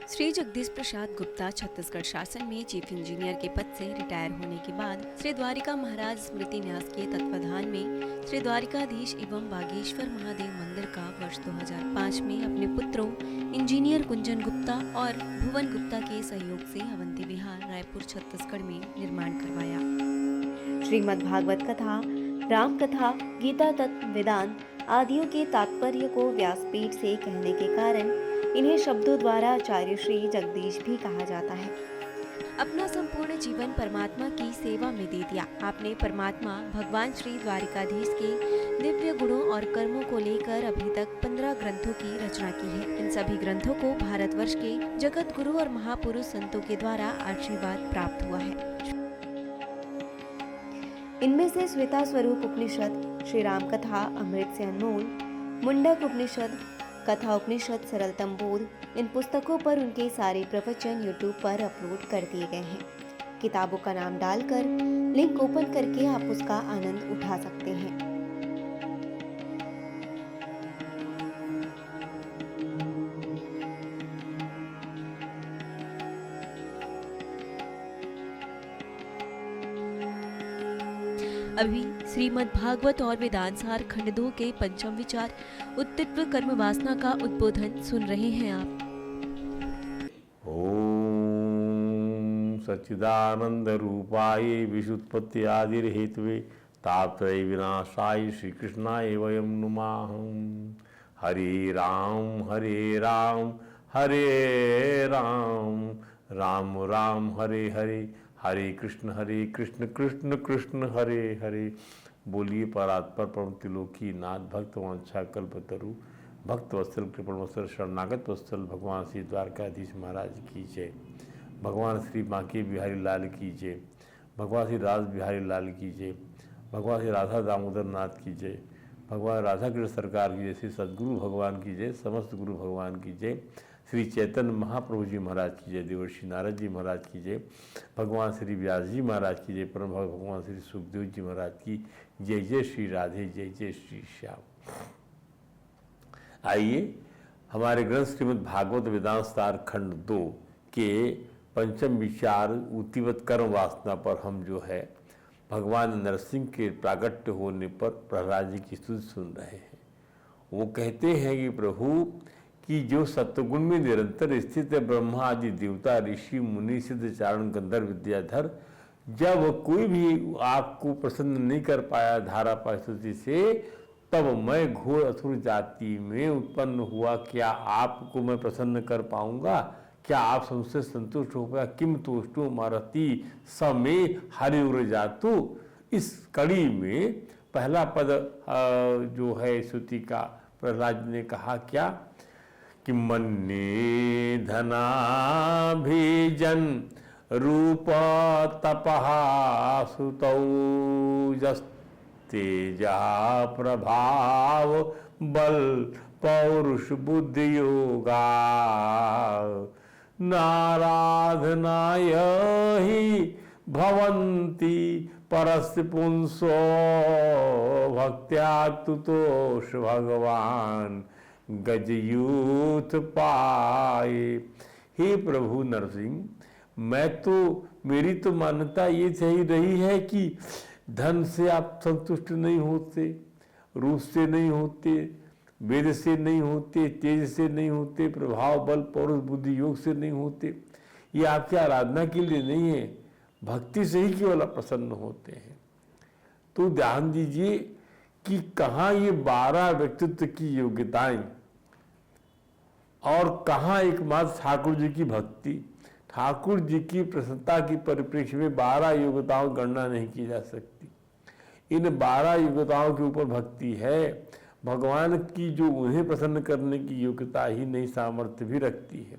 श्री जगदीश प्रसाद गुप्ता छत्तीसगढ़ शासन में chief engineer के पद से रिटायर होने के बाद श्री द्वारिका महाराज स्मृति न्यास के तत्वाधान में श्री द्वारिकाधीश एवं बागेश्वर महादेव मंदिर का वर्ष 2005 में अपने पुत्रों इंजीनियर कुंजन गुप्ता और भुवन गुप्ता के सहयोग से अवंती विहार रायपुर छत्तीसगढ़ में निर्माण करवाया। श्रीमद् भागवत कथा, राम कथा, गीता तत्व, वेदांत आदियों के तात्पर्य को व्यासपीठ से कहने के कारण इन्हें शब्दों द्वारा आचार्य श्री जगदीश भी कहा जाता है। अपना संपूर्ण जीवन परमात्मा की सेवा में दे दिया। आपने परमात्मा भगवान श्री द्वारिकाधीश के दिव्य गुणों और कर्मों को लेकर अभी तक 15 ग्रंथों की रचना की है। इन सभी ग्रंथों को भारतवर्ष के जगत गुरु और महापुरुष संतों के द्वारा आशीर्वाद प्राप्त हुआ है। इनमें से श्वेता स्वरूप उपनिषद, श्री राम कथा अमृत से अनमोल, मुंडक उपनिषद, कथा उपनिषद, सरलतम बोध, इन पुस्तकों पर उनके सारे प्रवचन यूट्यूब पर अपलोड कर दिए गए हैं। किताबों का नाम डालकर लिंक ओपन करके आप उसका आनंद उठा सकते हैं। अभी श्रीमद् भागवत और वेदांत सार खंड 2 के पंचम विचार उत्तित्व कर्म वासना का उद्बोधन सुन रहे हैं आप। ओम सच्चिदानंद रूपाय विशुत्पत्ति आदिर हेतवे तापत्रय विनाशाय श्री कृष्णाय वयं नुमाः। हरे राम हरे राम राम राम हरे हरे, हरे कृष्ण कृष्ण कृष्ण हरे हरे। बोलिए परात्पर परम त्रिलोकी नाथ भक्त वांछा कल्पतरु भक्त वत्सल कृपण वत्सल शरणागत वत्सल भगवान श्री द्वारकाधीश महाराज की जय। भगवान श्री बांके बिहारी लाल की जय। भगवान श्री राज बिहारी लाल की जय। भगवान श्री राधा दामोदर नाथ की जय। भगवान राधा कृष्ण सरकार की जय। श्री सदगुरु भगवान की जय। समस्त गुरु भगवान की जय। श्री चैतन्य महाप्रभु जी महाराज की जय। देवर्षि नारद जी महाराज की जय। भगवान श्री व्यास जी महाराज की जय। परम भगवान श्री सुखदेव जी महाराज की जय। जय श्री राधे, जय जय श्री श्याम। आइए हमारे ग्रंथ श्रीमद् भागवत वेदांत सार खंड 2 के पंचम विचार उत्तिवत कर्म वासना पर हम जो है भगवान नरसिंह के प्राकट्य होने पर प्रहलाद जी की स्तुति सुन रहे हैं। वो कहते हैं कि प्रभु कि जो सत्वगुण में निरंतर स्थित है, ब्रह्मा आदि देवता ऋषि मुनि सिद्ध चारण गंधर्व विद्याधर, जब कोई भी आपको प्रसन्न नहीं कर पाया धारा परिस्थिति से, तब मैं घोर असुर जाति में उत्पन्न हुआ। क्या आपको मैं प्रसन्न कर पाऊंगा? क्या आप सबसे संतुष्ट हो पाया? किम तुष्टु मारती समे हरिउर जातु। इस कड़ी में पहला पद जो है स्तुति का प्रहलाद ने कहा क्या कि मन्ये धनाभिजन रूप तपहा सुतौ जस्तेजा प्रभाव बल पौरुष बुद्धि योगा नाराधनाय ही भवन्ति परस्य पुंसो भक्त्या तुतोष भगवान गजयूथ पाए। हे प्रभु नरसिंह, मेरी तो मान्यता ये सही रही है कि धन से आप संतुष्ट नहीं होते, रूप से नहीं होते, वेद से नहीं होते, तेज से नहीं होते, प्रभाव बल पौरुष बुद्धि योग से नहीं होते। ये आपकी आराधना के लिए नहीं है, भक्ति से ही केवल प्रसन्न होते हैं। तो ध्यान दीजिए कि कहाँ ये 12 व्यक्तित्व की योग्यताएं और कहाँ एकमात्र ठाकुर जी की भक्ति, ठाकुर जी की प्रसन्नता की परिप्रेक्ष्य में 12 योग्यताओं गणना नहीं की जा सकती। इन 12 योग्यताओं के ऊपर भक्ति है। भगवान की जो उन्हें प्रसन्न करने की योग्यता ही नहीं, सामर्थ्य भी रखती है।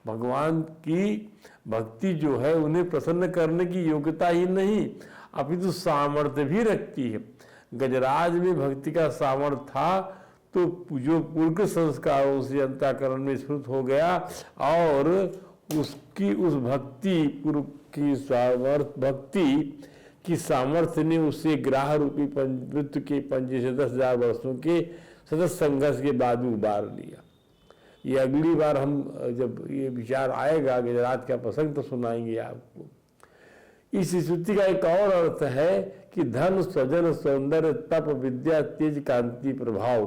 भगवान की भक्ति जो है उन्हें प्रसन्न करने की योग्यता ही नहीं, अपितु सामर्थ्य भी रखती है। गजराज में भक्ति का सामर्थ्य था, तो जो पूर्व संस्कारों से अंतःकरण में स्फुरित हो गया और उसकी उस भक्ति पूर्व की भक्ति की सामर्थ्य ने उसे ग्राह रूपी मृत्यु के पंजे से 10,000 वर्षों के सतत संघर्ष के बाद उबार लिया। ये अगली बार हम जब ये विचार आएगा गजरात का प्रसंग तो सुनाएंगे आपको। इस श्रुति का एक और अर्थ है कि धन, स्वजन, सौंदर्य, तप, विद्या, तेज, कांति, प्रभाव,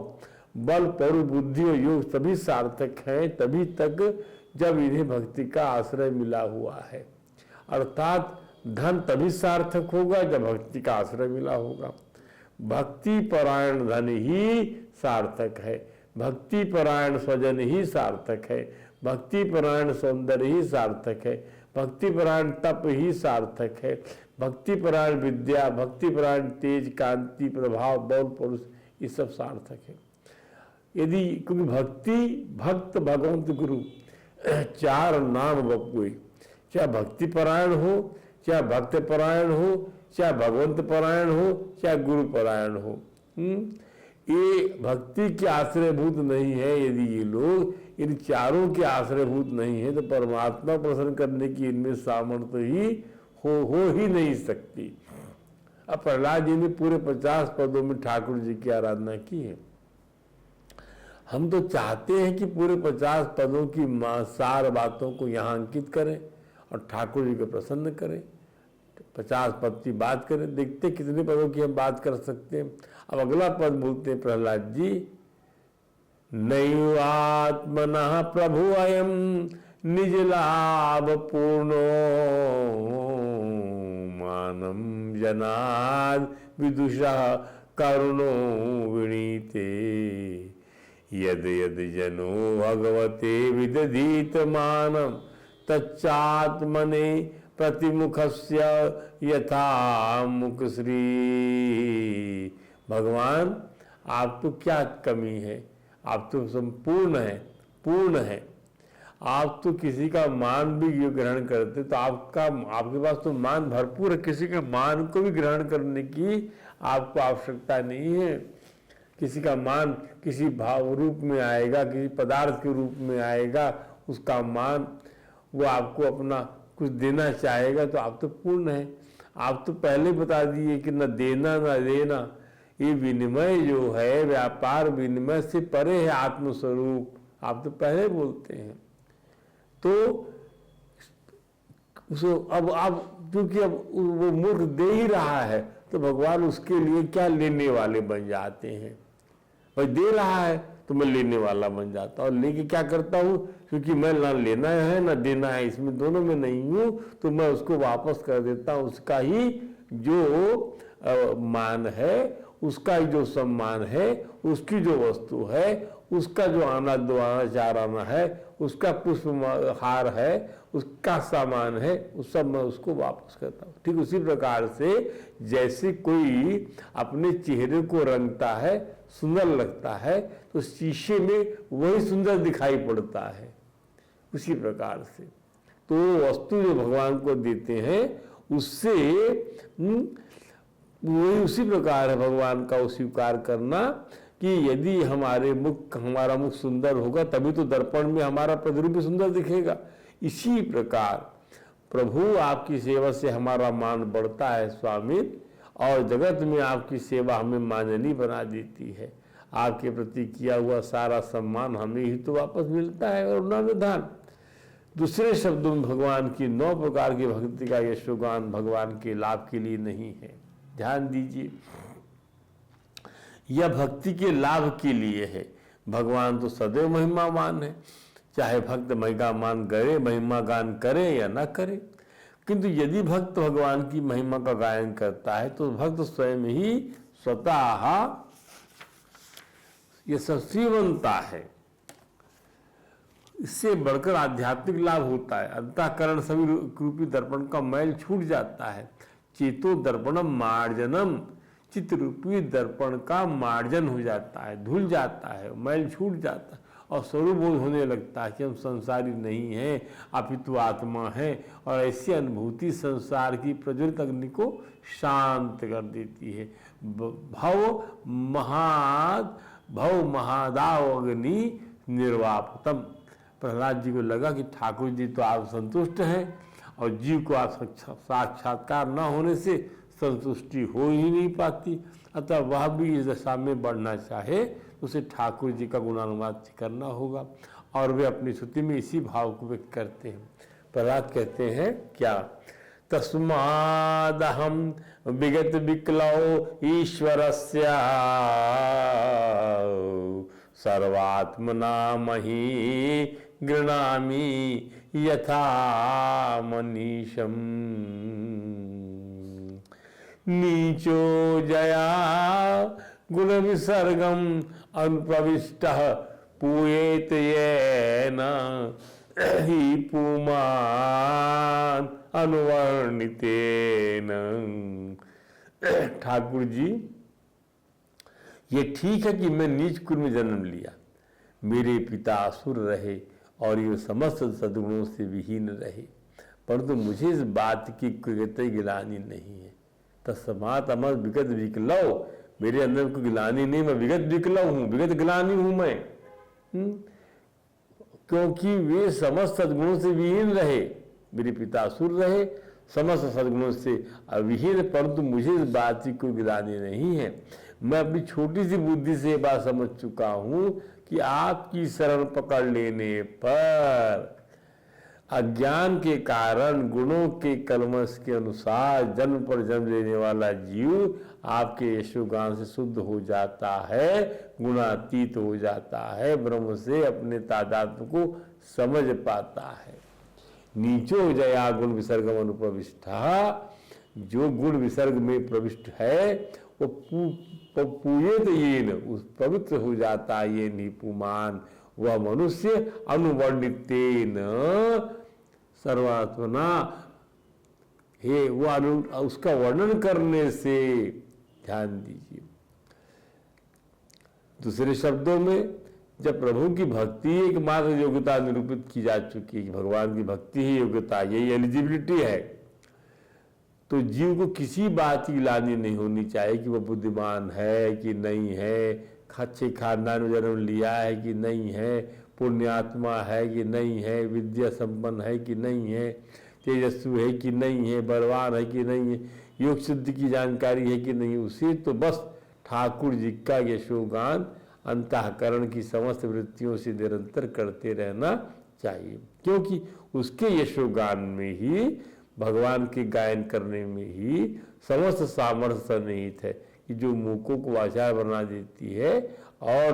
बल, पौरुष, बुद्धि और योग सभी सार्थक हैं तभी तक जब इन्हें भक्ति का आश्रय मिला हुआ है। अर्थात धन तभी सार्थक होगा जब भक्ति का आश्रय मिला होगा। भक्ति परायण धन ही सार्थक है, भक्ति परायण स्वजन ही सार्थक है, भक्ति परायण सौंदर्य ही सार्थक है, भक्ति परायण तप ही सार्थक है, भक्ति परायण विद्या, भक्ति परायण तेज, कांति, प्रभाव, बल, पौरुष ये सब सार्थक है। यदि क्योंकि भक्ति, भक्त, भगवंत, गुरु चार नाम बपुए, चाहे भक्ति परायण हो, चाहे भक्त परायण हो, चाहे भगवंत परायण हो, चाहे गुरु परायण हो। ये भक्ति के आश्रयभूत नहीं है। यदि ये लोग इन चारों के आश्रयभूत नहीं है तो परमात्मा प्रसन्न करने की इनमें सामर्थ्य ही हो ही नहीं सकती। अब प्रहलाद जी ने पूरे 50 पदों में ठाकुर जी की आराधना की है। हम तो चाहते हैं कि पूरे 50 पदों की सार बातों को यहाँ अंकित करें और ठाकुर जी को प्रसन्न करें। 50 पद की बात करें, देखते कितने पदों की हम बात कर सकते हैं। अब अगला पद बोलते हैं प्रहलाद जी, नैवात्मनः प्रभु अयम निज लाभ पूर्णो मानम जनाद विदुषः करुणो विनीते यद यद जनो भगवते विदधीत मानम तच्चात्मने प्रतिमुखस्य यथा मुख श्री। भगवान आप तो क्या कमी है, आप तो संपूर्ण है, पूर्ण है। आप तो किसी का मान भी ग्रहण करते तो आपके पास तो मान भरपूर है, किसी के मान को भी ग्रहण करने की आपको आवश्यकता नहीं है। किसी का मान किसी भाव रूप में आएगा, किसी पदार्थ के रूप में आएगा, उसका मान वो आपको अपना कुछ देना चाहेगा तो आप तो पूर्ण है। आप तो पहले बता दिए कि न देना न लेना, ये विनिमय जो है व्यापार विनिमय से परे है आत्मस्वरूप, आप तो पहले बोलते हैं। तो उसको अब क्योंकि अब वो मूर्ख दे ही रहा है तो भगवान उसके लिए क्या लेने वाले बन जाते हैं। भाई दे रहा है तो मैं लेने वाला बन जाता हूँ, और लेके क्या करता हूँ, क्योंकि मैं ना लेना है ना देना है, इसमें दोनों में नहीं हूँ, तो मैं उसको वापस कर देता हूँ। उसका ही जो मान है, उसका ही जो सम्मान है, उसकी जो वस्तु है, उसका जो आना चाराना है, उसका पुष्प हार है, उसका सामान है, उस सब मैं उसको वापस करता हूँ। ठीक उसी प्रकार से जैसे कोई अपने चेहरे को रंगता है, सुंदर लगता है, तो शीशे में वही सुंदर दिखाई पड़ता है। उसी प्रकार से तो वस्तु जो भगवान को देते हैं उससे वही उसी प्रकार है भगवान का स्वीकार करना कि यदि हमारा मुख सुंदर होगा तभी तो दर्पण में हमारा प्रतिरूप भी सुंदर दिखेगा। इसी प्रकार प्रभु आपकी सेवा से हमारा मान बढ़ता है स्वामी, और जगत में आपकी सेवा हमें माननीय बना देती है। आपके प्रति किया हुआ सारा सम्मान हमें ही तो वापस मिलता है और अनुदान। दूसरे शब्दों में भगवान की 9 प्रकार की भक्ति का यशोगान भगवान के लाभ के लिए नहीं है। ध्यान दीजिए, यह भक्ति के लाभ के लिए है। भगवान तो सदैव महिमावान है, चाहे भक्त महिमा गान करे या ना करे। किंतु यदि भक्त भगवान की महिमा का गायन करता है तो भक्त स्वयं ही स्वतः यशस्वी बनता है। इससे बढ़कर आध्यात्मिक लाभ होता है। अंतःकरण सभी रूपी दर्पण का मैल छूट जाता है। चेतो दर्पणम मार्जनम, चित्त रूपी दर्पण का मार्जन हो जाता है, धुल जाता है, मैल छूट जाता है और स्वरूप बोध होने लगता है कि हम संसारी नहीं हैं, अपितु आत्मा है। और ऐसी अनुभूति संसार की प्रज्वलित अग्नि को शांत कर देती है। भव महादाव अग्नि निर्वापतम। प्रहलाद जी को लगा कि ठाकुर जी तो आप संतुष्ट हैं और जीव को आप साक्षात्कार न होने से संतुष्टि हो ही नहीं पाती, अतः वह भी इस दशा में बढ़ना चाहे उसे ठाकुर जी का गुणानुवाद करना होगा। और वे अपनी स्तुति में इसी भाव को व्यक्त करते हैं। प्रहलाद कहते हैं क्या, तस्मादहम विगत विकलौ ईश्वरस्य सर्वात्मना मही गृणामि यथा मनीषम। नीचो जया गुण विसर्गम अनुप्रविष्टः पूयेत येन हि पुमान अनुवर्णितेन। ठाकुर जी, ये ठीक है कि मैं नीच कुल में जन्म लिया, मेरे पिता असुर रहे और ये समस्त सद्गुणों से विहीन रहे, परंतु मुझे इस बात की कोई गिलानी नहीं है। तस्मात् अमर विगत विकलौ, मेरे अंदर कोई गिलानी नहीं, मैं विगत विकलौ हूँ, विगत गिलानी हूँ मैं। क्योंकि वे समस्त सद्गुणों से विहीन रहे, मेरे पिता असुर रहे, समस्त सद्गुणों से अविहीन, परंतु मुझे इस बात की कोई गिलानी नहीं है। मैं अपनी छोटी सी बुद्धि से ये बात समझ चुका हूं कि आपकी शरण पकड़ लेने पर अज्ञान के कारण गुणों के कलमश के अनुसार जन्म पर जन्म लेने वाला जीव आपके यशोगान से शुद्ध हो जाता है, गुणातीत हो जाता है, ब्रह्म से अपने तादात्म्य को समझ पाता है। नीचो जया गुण विसर्गम अनुप्रविष्टा, जो गुण विसर्ग में प्रविष्ट है वो पूयेत येन, उस पवित्र हो जाता है। ये निपुमान, वह मनुष्य अनुवर्णितेन सर्वात्मना, हे वो उसका वर्णन करने से, ध्यान दीजिए। दूसरे शब्दों में, जब प्रभु की भक्ति एकमात्र योग्यता निरूपित की जा चुकी है कि भगवान की भक्ति ही योग्यता, यही एलिजिबिलिटी है, तो जीव को किसी बात की गिलानी नहीं होनी चाहिए कि वह बुद्धिमान है कि नहीं है, अच्छे खानदान में जन्म लिया है कि नहीं है, पुण्यात्मा है कि नहीं है, विद्या संपन्न है कि नहीं है, तेजस्वी है कि नहीं है, बलवान है कि नहीं है, योग सिद्धि की जानकारी है कि नहीं, उसे तो बस ठाकुर जी का यशोगान अंतःकरण की समस्त वृत्तियों से निरंतर करते रहना चाहिए, क्योंकि उसके यशोगान में ही, भगवान के गायन करने में ही समस्त सामर्थ्य सन्निहित है कि जो मूकों को वाचार बना देती है और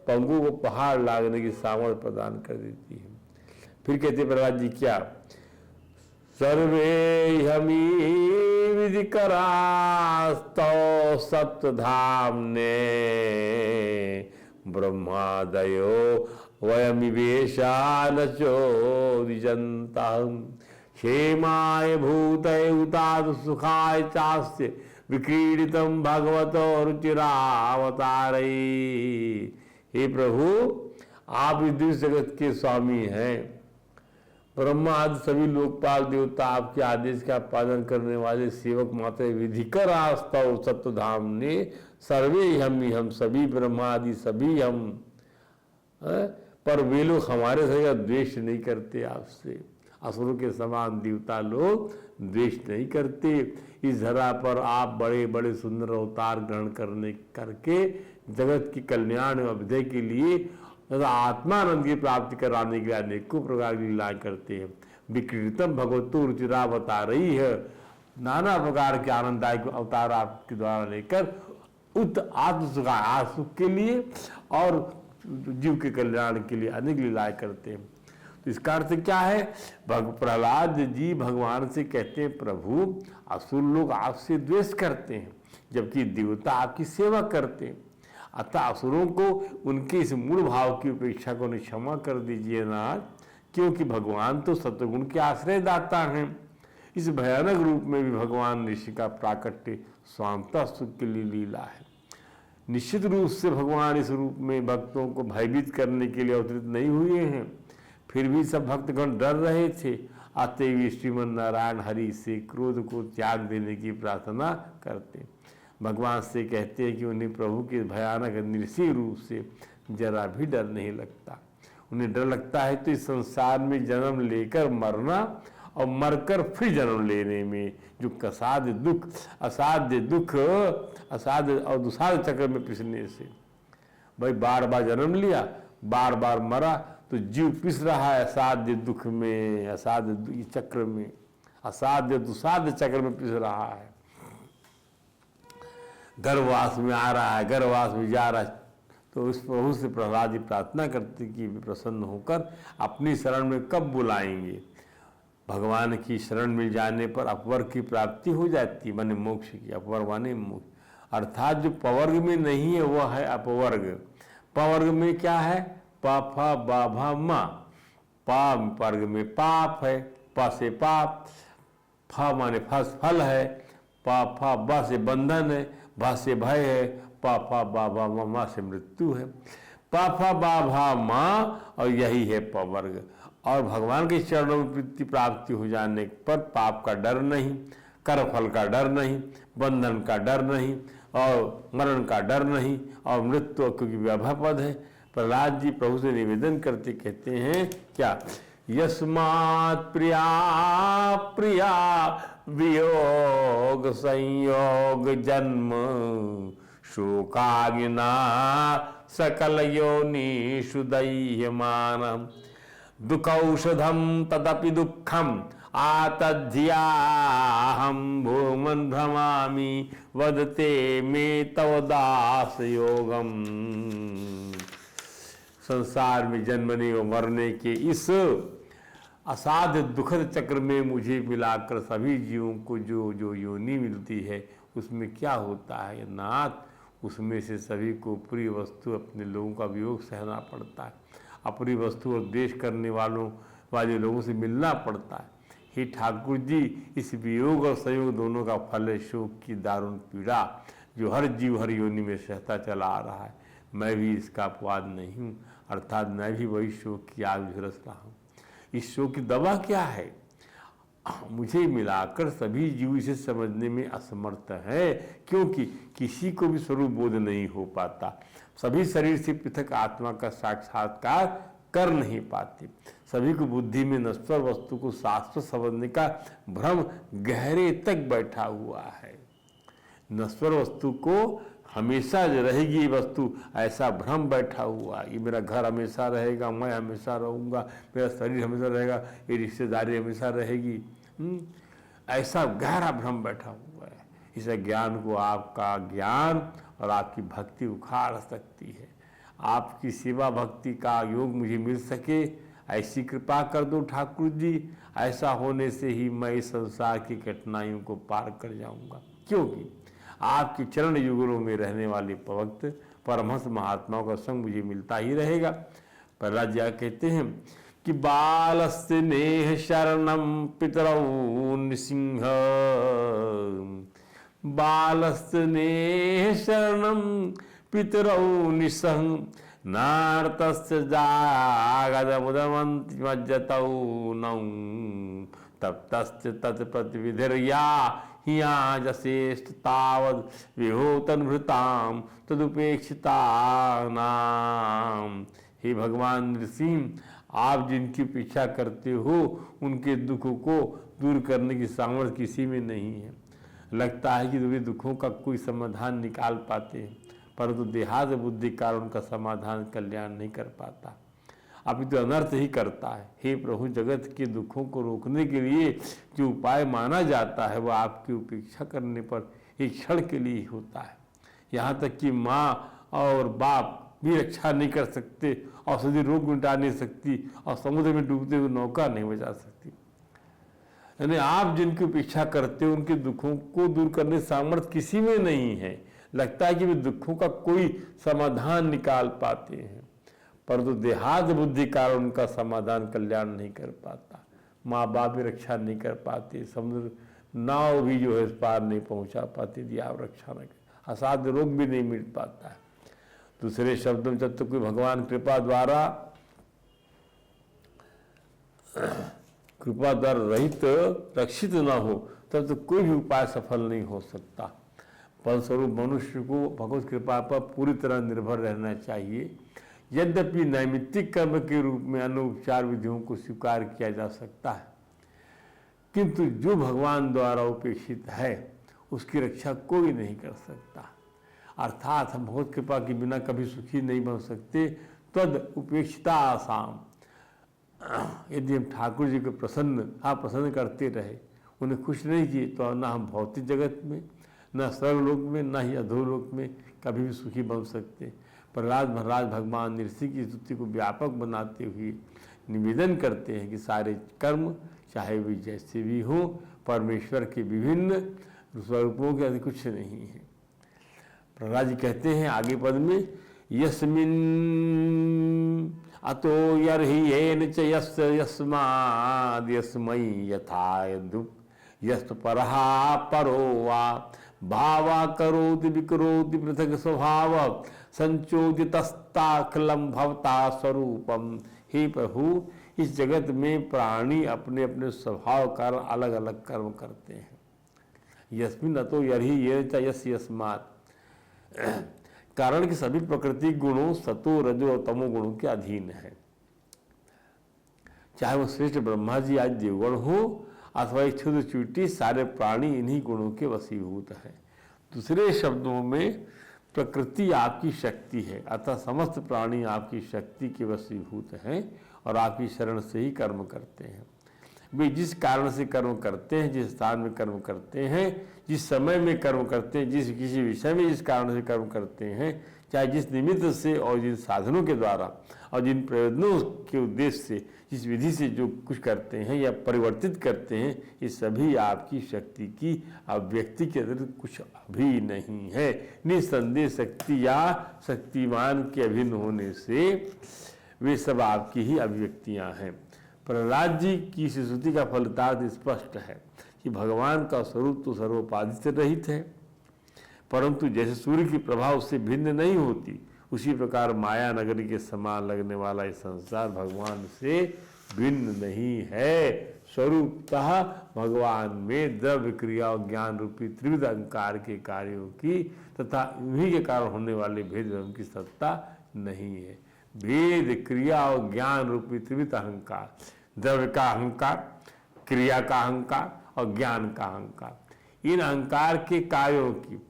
पंगु को पहाड़ लागने की सामर्थ्य प्रदान कर देती है। फिर कहते प्रहलाद जी क्या, सर्वे हमी विधि करास्तौ सप्तधाम्ने ब्रह्मादयो वयमिवेशा न चोदिजन्तम् क्षेमाय भूतये उताद सुखाय चास्य विक्रीडितम भगवतो रुचिरावतारै। हे प्रभु, आप इस दिव्य जगत के स्वामी हैं, ब्रह्मा आदि सभी लोकपाल देवता आपके आदेश का पालन करने वाले सेवक मात्र विधिकर आस्तव सत्वधाम ने सर्वे हम सभी ब्रह्मा आदि सभी हम, पर वे लोग हमारे से द्वेष नहीं करते आपसे। असुरों के समान देवता लोग द्वेष नहीं करते। इस धरा पर आप बड़े बड़े सुंदर अवतार ग्रहण करके जगत की कल्याण एवं अभ्युदय के लिए तथा आत्मानंद की प्राप्ति कराने के लिए अनेकों प्रकार की लीलाएं करते हैं। विक्रीतम भगवतो रुचिरावतारै है, नाना प्रकार के आनंददायक अवतार आपके द्वारा लेकर उत आत्म सुख के लिए और जीव के कल्याण के लिए अनेक लीलाएं करते हैं। तो इसका अर्थ क्या है, प्रहलाद जी भगवान से कहते हैं, प्रभु असुर लोग आपसे द्वेष करते हैं जबकि देवता आपकी सेवा करते हैं, अतः असुरों को उनके इस मूल भाव की उपेक्षा को क्षमा कर दीजिए ना, क्योंकि भगवान तो सत्वगुण के आश्रय दाता हैं। इस भयानक रूप में भी भगवान ऋषि का प्राकट्य स्वांतः सुख के लिए लीला है। निश्चित रूप से भगवान इस रूप में भक्तों को भयभीत करने के लिए अवतरित नहीं हुए हैं, फिर भी सब भक्तगण डर रहे थे, अतएव श्रीमन नारायण हरि से क्रोध को त्याग देने की प्रार्थना करते, भगवान से कहते हैं कि उन्हें प्रभु के भयानक निरसीह रूप से जरा भी डर नहीं लगता। उन्हें डर लगता है तो इस संसार में जन्म लेकर मरना और मरकर फिर जन्म लेने में जो असाध्य दुख असाध्य और दुसाध्य चक्र में पिसने से। भाई बार बार जन्म लिया, बार बार मरा, तो तो जीव पिस रहा है असाध्य दुख में, असाध्य चक्र में, असाध्य दुसाध्य चक्र में पिस रहा है। गर्भवास में आ रहा है, गर्भवास में जा रहा है। तो उस प्रभु से प्रहलाद जी प्रार्थना करते कि वे प्रसन्न होकर अपनी शरण में कब बुलाएंगे। भगवान की शरण मिल जाने पर अपवर्ग की प्राप्ति हो जाती है, माने मोक्ष की। अपवर्ग माने मोक्ष, अर्थात जो पवर्ग में नहीं है वह है अपवर्ग। पवर्ग में क्या है? पा फा बा भा मा। पा वर्ग में पाप है, पा से पाप, फा माने फल है, पा फा बा से बंधन है, भा से भय है, पा फा बा भा मा से मृत्यु है। पा फा बा भा मा, और यही है पवर्ग। और भगवान के चरणों में प्रीति प्राप्ति हो जाने पर पाप का डर नहीं, कर्म फल का डर नहीं, बंधन का डर नहीं, और मरण का डर नहीं, और मृत्यु क्योंकि व्याभा पद है। प्रहलाद जी प्रभु से निवेदन करते कहते हैं क्या? यस्मात् प्रिया प्रिया वियोग संयोग जन्म शोकाग्ना सकल योनिषु दह्यमानम् दुःखौषधं तदपि दुःखम् आतध्याहं भूमन् भ्रमामि वदते मे तव दास योगम। संसार में जन्मने और मरने के इस असाध्य दुखद चक्र में मुझे मिलाकर सभी जीवों को जो जो योनि मिलती है उसमें क्या होता है नाथ, उसमें से सभी को प्रिय वस्तु अपने लोगों का वियोग सहना पड़ता है, अपनी वस्तु और द्वेष करने वाले लोगों से मिलना पड़ता है। हे ठाकुर जी, इस वियोग और संयोग दोनों का फल है शोक की दारुण पीड़ा जो हर जीव हर योनि में सहता चला आ रहा है। मैं भी इसका अपवाद नहीं हूँ, अर्थात मैं भी वही शोक की आग झुलस रहा हूँ। इस शोक की दवा क्या है? मुझे मिलाकर सभी जीव इसे समझने में असमर्थ है, क्योंकि किसी को भी स्वरूप बोध नहीं हो पाता। सभी शरीर से पृथक आत्मा का साक्षात्कार कर नहीं पाते। सभी को बुद्धि में नश्वर वस्तु को शाश्वत समझने का भ्रम गहरे तक बैठा हुआ है। नश्वर वस्तु को हमेशा रहेगी वस्तु, ऐसा भ्रम बैठा हुआ। ये मेरा घर हमेशा रहेगा, मैं हमेशा रहूँगा, मेरा शरीर हमेशा रहेगा, ये रिश्तेदारी हमेशा रहेगी, ऐसा गहरा भ्रम बैठा हुआ है। इस ज्ञान को आपका ज्ञान और आपकी भक्ति उखाड़ सकती है। आपकी सेवा भक्ति का योग मुझे मिल सके, ऐसी कृपा कर दो ठाकुर जी। ऐसा होने से ही मैं इस संसार की कठिनाइयों को पार कर जाऊंगा, क्योंकि आपके चरण युगलों में रहने वाले पवित्र परमहंस महात्माओं का संग मुझे मिलता ही रहेगा। प्रहलाद जी कहते हैं कि बालस्य नेह शरणम पितरौ नृसिंह, बालस्य नेह शरणम पितरौ निसंग नार्तस्य जागदमुदमन्ति मज्जतौ नौ तप्तस्य तत्प्रतिविधिर्या हियाजसेष्ट तावद् विहोतनभृतां तदुपेक्षितानाम्। हे भगवान नृसिंह, आप जिनकी अपेक्षा करते हो उनके दुखों को दूर करने की सामर्थ्य किसी में नहीं है। लगता है कि वे दुखों का कोई समाधान निकाल पाते हैं, परंतु देहात बुद्धि कारण उनका समाधान कल्याण नहीं कर पाता, अभी तो अनर्थ ही करता है। हे प्रभु, जगत के दुखों को रोकने के लिए जो उपाय माना जाता है वह आपकी उपेक्षा करने पर एक क्षण के लिए ही होता है। यहाँ तक कि माँ और बाप भी रक्षा नहीं कर सकते, औषधि रोग मिटा नहीं सकती, और समुद्र में डूबते हुए नौका नहीं बचा सकती। यानी आप जिनकी उपेक्षा करते हो उनके दुखों को दूर करने सामर्थ्य किसी में नहीं है। लगता है कि वे दुखों का कोई समाधान निकाल पाते हैं, परंतु देहात बुद्धि कारण उनका समाधान कल्याण नहीं कर पाता। माँ बाप भी रक्षा नहीं कर पाते, समुद्र नाव भी जो है इस पार नहीं पहुंचा पाती यदि आप रक्षा न करें, असाध्य रोग भी नहीं मिट पाता है। दूसरे शब्दों में जब तक कोई भगवान कृपा द्वारा रहित रक्षित न हो तब तक कोई भी उपाय सफल नहीं हो सकता। फलस्वरूप मनुष्य को भगवत कृपा पर पूरी तरह निर्भर रहना चाहिए। यद्यपि नैमित्तिक कर्म के रूप में अन्य उपचार विधियों को स्वीकार किया जा सकता है, किंतु जो भगवान द्वारा उपेक्षित है उसकी रक्षा कोई नहीं कर सकता। अर्थात हम भगवत कृपा के बिना कभी सुखी नहीं बन सकते। तद उपेक्षिता आसाम, यदि हम ठाकुर जी को प्रसन्न करते रहे, उन्हें खुश नहीं किए, तो ना हम भौतिक जगत में, ना स्वर्गलोक में, ना ही अधोलोक में कभी भी सुखी बन सकते। प्रहलाद महाराज भगवान नृसिंह की स्तुति को व्यापक बनाते हुए निवेदन करते हैं कि सारे कर्म चाहे वे जैसे भी हों, परमेश्वर के विभिन्न स्वरूपों के अधिक कुछ नहीं है। प्रहलाद जी कहते हैं आगे पद में, यस्मिन् अतो यर्हि येन च यस्य यस्माद् यस्मै यथा यस्तु परहा परो वा भावा करोति विकरोति पृथक स्वभाव संचोदितस्ताखिलम भवता स्वरूपम। हे प्रभु, इस जगत में प्राणी अपने अपने स्वभाव कारण अलग अलग कर्म करते हैं। यस्मिन् अतो यर्हि येन च यस्य यस्मात्, कारण कि सभी प्रकृति गुणों सतो रजो और तमो गुणों के अधीन है। चाहे वो श्रेष्ठ ब्रह्मा जी आज देवगण हो अथवा एक क्षुद्र चूटी, सारे प्राणी इन्हीं गुणों के वशीभूत है। दूसरे शब्दों में प्रकृति आपकी शक्ति है, अतः समस्त प्राणी आपकी शक्ति के वशीभूत हैं और आपकी शरण से ही कर्म करते हैं। वे जिस कारण से कर्म करते हैं, जिस स्थान में कर्म करते हैं, जिस समय में कर्म करते हैं, जिस किसी विषय में जिस कारण से कर्म करते हैं, चाहे जिस निमित्त से और जिन साधनों के द्वारा और जिन प्रयोजनों के उद्देश्य से जिस विधि से जो कुछ करते हैं या परिवर्तित करते हैं, ये सभी आपकी शक्ति की अभिव्यक्ति के अतिरिक्त कुछ भी नहीं है। निसंदेह शक्ति या शक्तिमान के अभिन्न होने से वे सब आपकी ही अभिव्यक्तियाँ हैं। प्रहलाद जी की स्तुति का फलितार्थ स्पष्ट है कि भगवान का स्वरूप तो सर्वोपाधि से रहित है, परंतु जैसे सूर्य की प्रभा उससे भिन्न नहीं होती, उसी प्रकार माया नगरी के समान लगने वाला इस संसार भगवान से भिन्न नहीं है। स्वरूपतः भगवान में द्रव्य क्रिया और ज्ञान रूपी त्रिविध अहंकार के कार्यों की तथा उन्हीं के कारण होने वाले भेद भ्रम की सत्ता नहीं है। भेद क्रिया और ज्ञान रूपी त्रिविध अहंकार, द्रव्य का अहंकार, क्रिया का अहंकार और ज्ञान का अहंकार, इन अहंकार के कार्यों की,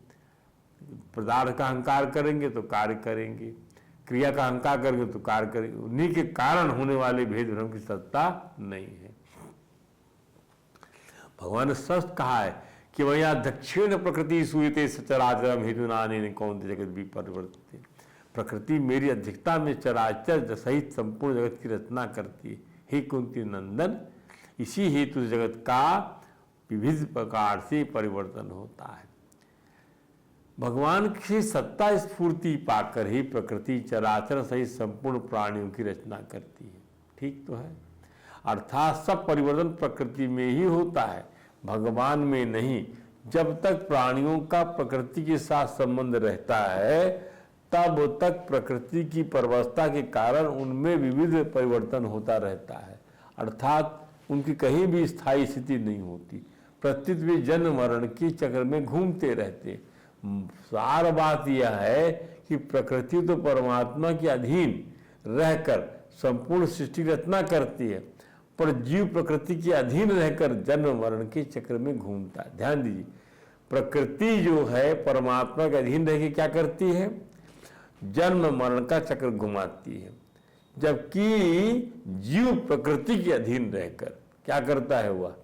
पदार्थ का अहंकार करेंगे तो कार्य करेंगे, क्रिया का अहंकार करेंगे तो कार्य करेंगे, उन्हीं के कारण होने वाले भेद भ्रम की सत्ता नहीं है। भगवान ने स्पष्ट कहा है कि वह दक्षिण प्रकृति सूयते सचराचरम हेतुनानेन कौन्तेय जगत विपरिवर्तते। प्रकृति मेरी अधिकता में चराचर सहित संपूर्ण जगत की रचना करती है। हे कुंती नंदन, इसी हेतु जगत का विविध प्रकार से परिवर्तन होता है। भगवान की सत्ता स्फूर्ति पाकर ही प्रकृति चराचर सहित संपूर्ण प्राणियों की रचना करती है। ठीक तो है, अर्थात सब परिवर्तन प्रकृति में ही होता है, भगवान में नहीं। जब तक प्राणियों का प्रकृति के साथ संबंध रहता है, तब तक प्रकृति की परवस्था के कारण उनमें विविध परिवर्तन होता रहता है, अर्थात उनकी कहीं भी स्थायी स्थिति नहीं होती। प्रत्युत वे जन्म मरण के चक्र में घूमते रहते। सार बात यह है कि प्रकृति तो परमात्मा के अधीन रहकर संपूर्ण सृष्टि रचना करती है, पर जीव प्रकृति के अधीन रहकर जन्म मरण के चक्र में घूमता है। ध्यान दीजिए, प्रकृति जो है परमात्मा के अधीन रह के क्या करती है? जन्म मरण का चक्र घुमाती है, जबकि जीव प्रकृति के अधीन रहकर क्या करता है? वह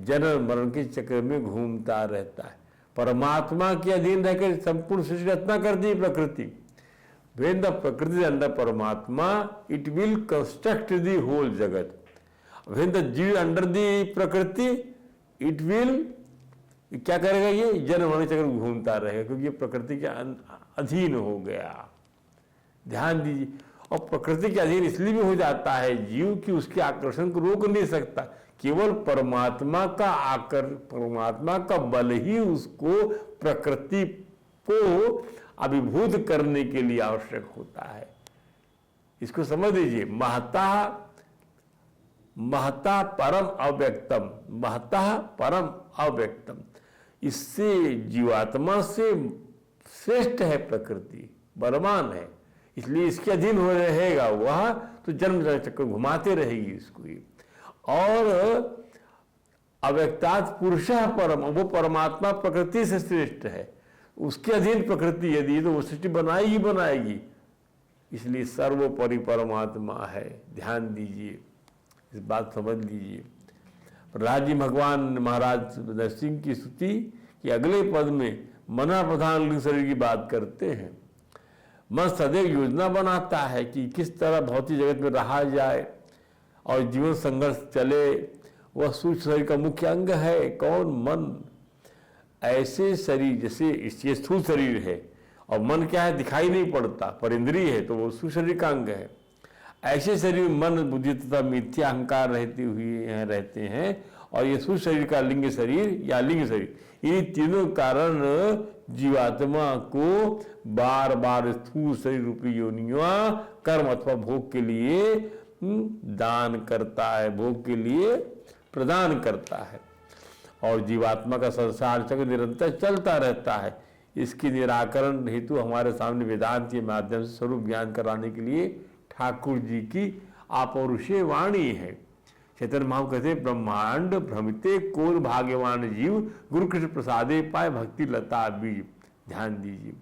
जन्म मरण के चक्र में घूमता रहता है। परमात्मा के अधीन रहकर संपूर्ण सृष्टि रचना करती है प्रकृति। When the प्रकृति अंडर परमात्मा, it will construct the whole जगत। When the जीव अंडर दी प्रकृति, it will क्या करेगा? ये जन्म मरण चक्र घूमता रहेगा, क्योंकि ये प्रकृति के अधीन हो गया। ध्यान दीजिए, और प्रकृति के अधीन इसलिए भी हो जाता है जीव कि उसके आकर्षण को रोक नहीं सकता। केवल परमात्मा का बल ही उसको प्रकृति को अभिभूत करने के लिए आवश्यक होता है। इसको समझ लीजिए, महता परम अव्यक्तम, महता परम अव्यक्तम, इससे जीवात्मा से श्रेष्ठ है प्रकृति, बलवान है, इसलिए इसके अधीन हो रहेगा वह, तो जन्म चक्र घुमाते रहेगी इसको। और अव्यक्तात् पुरुषः परम, वो परमात्मा प्रकृति से श्रेष्ठ है, उसके अधीन प्रकृति यदि तो वो सृष्टि बनाएगी, इसलिए सर्वोपरि परमात्मा है। ध्यान दीजिए, इस बात समझ लीजिए। प्रहलाद जी भगवान महाराज नरसिंह की स्तुति कि अगले पद में मना प्रधान लिंग शरीर की बात करते हैं। मन सदैव योजना बनाता है कि किस तरह भौतिक जगत में रहा जाए और जीवन संघर्ष चले। वह सूक्ष्म शरीर का मुख्य अंग है। कौन? मन। ऐसे शरीर, जैसे ये स्थूल शरीर है और मन क्या है, दिखाई नहीं पड़ता, पर इंद्रिय है, तो वो सूक्ष्म शरीर का अंग है। ऐसे शरीर में मन, बुद्धि तथा मिथ्या अहंकार रहते हैं और ये सूक्ष्म शरीर का लिंग शरीर या लिंग शरीर, इन तीनों कारण जीवात्मा को बार बार स्थूल शरीर रूपी योनियां कर्म अथवा भोग के लिए दान करता है, भोग के लिए प्रदान करता है। और जीवात्मा का संसार चक्र निरंतर चलता रहता है। इसके निराकरण हेतु हमारे सामने वेदांत के माध्यम से स्वरूप ज्ञान कराने के लिए ठाकुर जी की अपौरुषेय वाणी है। चैतन्य महाप्रभु कहते हैं, ब्रह्मांड भ्रमिते कोर भाग्यवान जीव, गुरु कृष्ण प्रसादे पाए भक्ति लता बीज। ध्यान दीजिए।